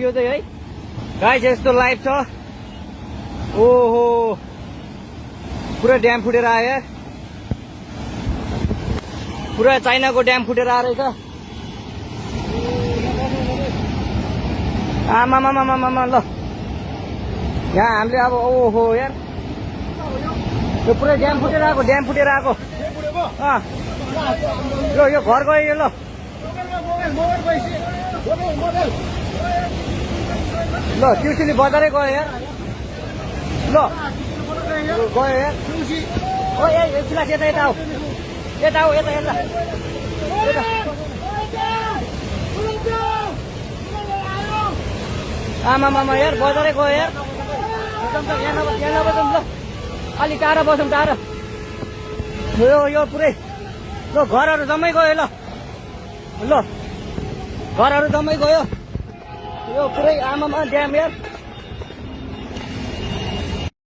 यो चाहिँ है गाइस यस्तो लाइभ छ ओहो पुरा ड्याम फुटेर आयो यार पुरा चाइनाको ड्याम फुटेर आएर रहेछ आमामामामामा ल यहाँ हामीले अब ओहो यार यो पुरै ड्याम फुटेर आएको यो घर गयो यो ल ल ट्युसनी बजारै गयो यार ल गयो यार ओ ए सिलास यता आऊ यता आमामामा यार बजारै गयो यार यहाँ नबसौँ ल अलि टाढा बसौँ टाढा यो पुरै ल घरहरू जम्मै गयो ल घरहरू जम्मै गयो यो पुरै आमामा ड्याम यार